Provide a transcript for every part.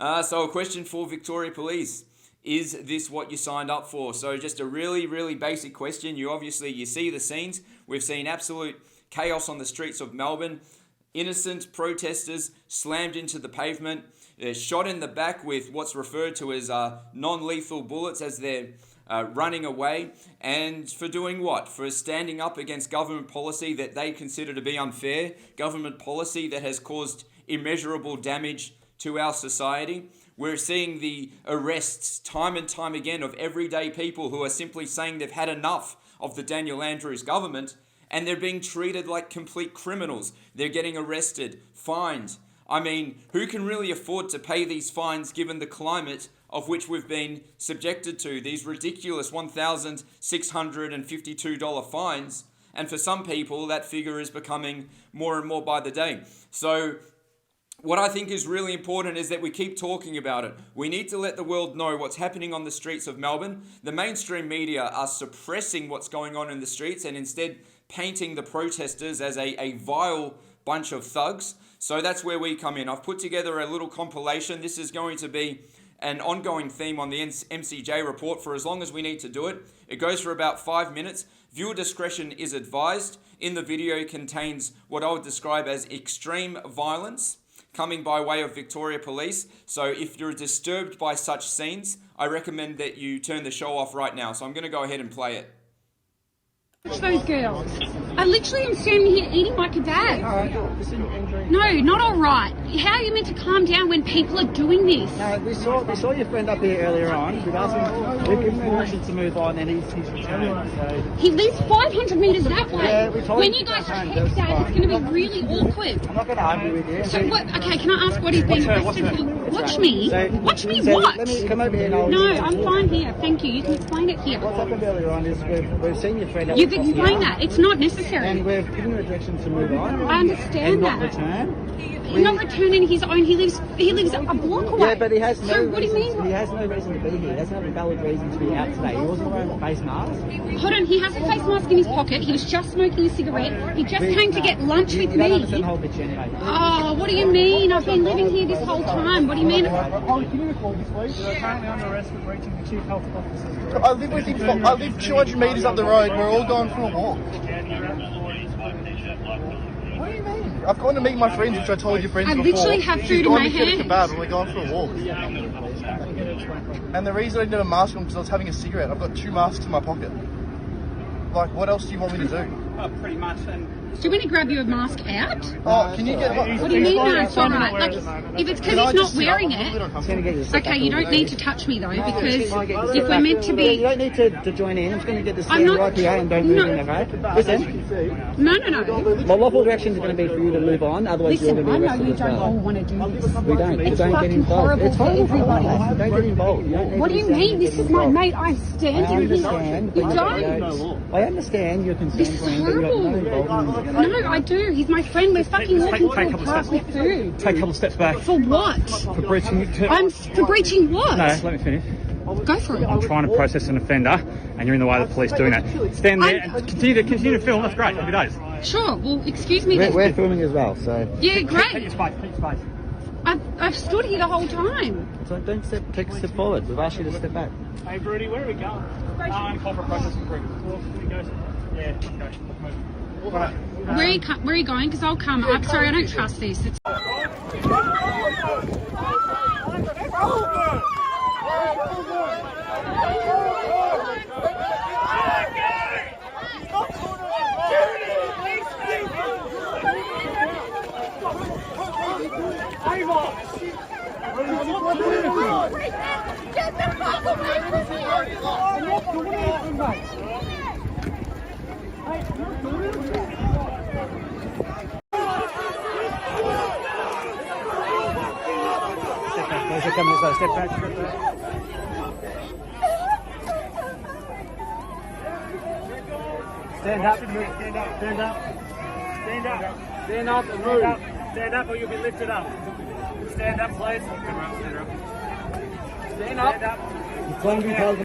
So a question for Victoria Police. Is this what you signed up for? So just a really, really basic question. You see the scenes. We've seen absolute chaos on the streets of Melbourne. Innocent protesters slammed into the pavement. They're shot in the back with what's referred to as non-lethal bullets as they're running away. And for doing what? For standing up against government policy that they consider to be unfair. Government policy that has caused immeasurable damage to our society. We're seeing the arrests time and time again of everyday people who are simply saying they've had enough of the Daniel Andrews government, and they're being treated like complete criminals. They're getting arrested, fined. I mean, who can really afford to pay these fines given the climate of which we've been subjected to? These ridiculous $1,652 fines. And for some people, that figure is becoming more and more by the day. So what I think is really important is that we keep talking about it. We need to let the world know what's happening on the streets of Melbourne. The mainstream media are suppressing what's going on in the streets and instead painting the protesters as a vile bunch of thugs. So that's where we come in. I've put together a little compilation. This is going to be an ongoing theme on the MCJ report for as long as we need to do it. It goes for about 5 minutes. Viewer discretion is advised. In the video contains what I would describe as extreme violence coming by way of Victoria Police. So if you're disturbed by such scenes, I recommend that you turn the show off right now. So I'm going to go ahead and play it. Watch those girls. I literally am standing here eating like a dad. No, not all right. How are you meant to calm down when people are doing this? No, we saw your friend up here earlier on. We've asked him, we've given him direction to move on, and he's returned. So. He lives 500 metres that way. Yeah, we told when him you to guys come home, text that, it's going to be really awkward. I'm not going to argue with you. So what? Okay, can I ask what he's been arrested for? Watch me. Watch me what? Let me come over here and No, I'm fine here. Thank you. You can explain it here. What's happened earlier on is we've seen your friend. You've explained that. It's not necessary. And we've given him a direction to move on. I understand and that. Not return. He's not returning his own. He lives a block away. Yeah, but he has no. So what do you mean? He has no reason to be here. He doesn't have a valid reason to be out today. He wasn't wearing a face mask. Hold on, he has a face mask in his pocket. He was just smoking a cigarette. He just came to get lunch with You me. don't understand the whole picture anyway. Oh, what do you mean? I've been living here this whole time. What do you mean? Oh, can you record this, please? You're currently under arrest for breaching the Chief Health Officer's. I live with him. I live 200 metres up the road. We're all going for a walk. What do you mean? I've gone to meet my friends, which I told your friends before. I literally have food in my hand. She's gone to get a kebab and we're going for a walk. And the reason I didn't have a mask on because I was having a cigarette. I've got 2 masks in my pocket. Like, what else do you want me to do? Pretty much. And Do you want to grab your mask out? Oh, can you get... What do you mean? No, it's all right. Like, if it's because he's not wearing it. Okay, you don't need to touch me though, because if we're meant to You be. don't need to join in. I'm just going to get this I'm thing not- right here and don't move no. in, okay? Listen, No. my lawful direction is going to be for you to move on, otherwise Listen, you're I going to know be you arrested as don't all well. want to do this. We don't. It's don't get fucking involved. horrible It's for horrible. everybody. Don't get involved. You don't need What to do you be mean? standing This is my involved. mate. I'm I standing here. understand. You but don't. I understand your concerns. This is horrible. No, I do. He's my friend. We're fucking walking through a park with food. take a couple steps back. For what? For breaching. For breaching what? No, let me finish. Go for it. I'm trying to process an offender, and you're in the way of the police doing that. Stand there and continue to film. That's great. Happy days. Sure. Well, excuse me. We're filming as well, so Yeah, Keep your great. space. Keep your space. I've stood here the whole time. don't take a step forward. We've asked you to step back. Hey, Brody, where are we going? Corporate processing group. Yeah, okay. Where are you going? Because I'll come. I'm sorry, I don't trust this. It's... Get the fuck away from me! Step back. Stand up. Stand up. Stand up. Stand up. Stand up and move. Stand up or you'll be lifted up. Stand up, please. Stand up. Stand up. You're going to be held.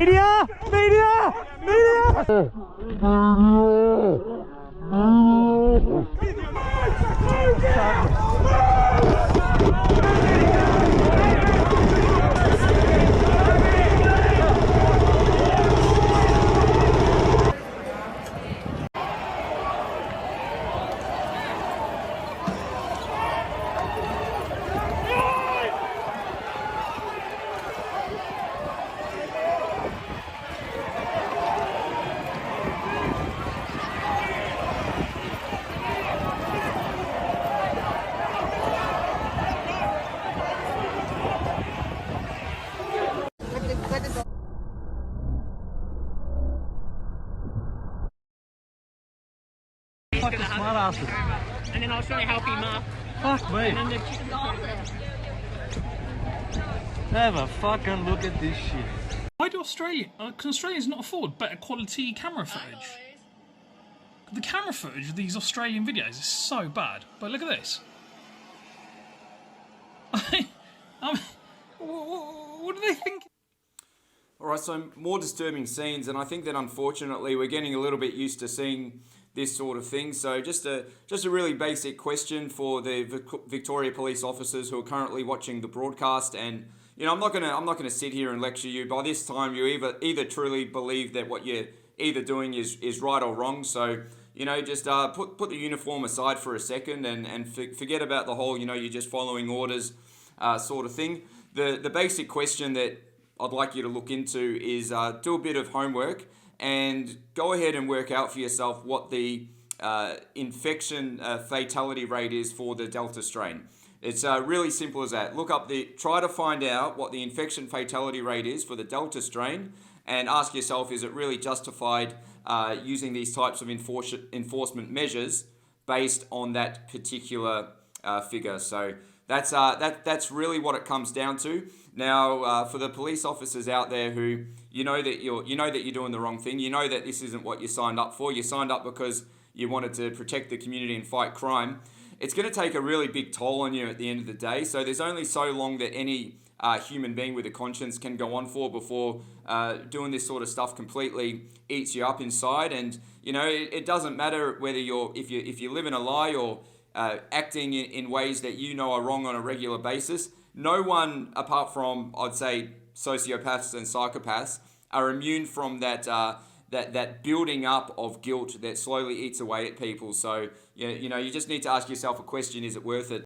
Media! Media! Media! Fucking smart asses. And then I'll show you how he mark. Fuck me. And then the chicken Have a fucking look at this shit. Why do can Australians not afford better quality camera footage? The camera footage of these Australian videos is so bad. But look at this. What do they think? All right, so more disturbing scenes, and I think that unfortunately we're getting a little bit used to seeing this sort of thing. So just a really basic question for the Victoria police officers who are currently watching the broadcast. And you know, I'm not gonna sit here and lecture you. By this time, you either truly believe that what you're either doing is right or wrong. So you know, just put the uniform aside for a second and forget about the whole, you know, you're just following orders sort of thing. The basic question that I'd like you to look into is do a bit of homework and go ahead and work out for yourself what the infection fatality rate is for the Delta strain. It's really simple as that. Try to find out what the infection fatality rate is for the Delta strain and ask yourself, is it really justified using these types of enforcement measures based on that particular figure? So that's really what it comes down to. Now, for the police officers out there who you know that you're doing the wrong thing, you know that this isn't what you signed up for. You signed up because you wanted to protect the community and fight crime. It's going to take a really big toll on you at the end of the day. So there's only so long that any human being with a conscience can go on for before doing this sort of stuff completely eats you up inside. And you know, it doesn't matter whether if you live in a lie or acting in ways that you know are wrong on a regular basis. No one, apart from, I'd say, sociopaths and psychopaths, are immune from that building up of guilt that slowly eats away at people. So you know, you just need to ask yourself a question: is it worth it?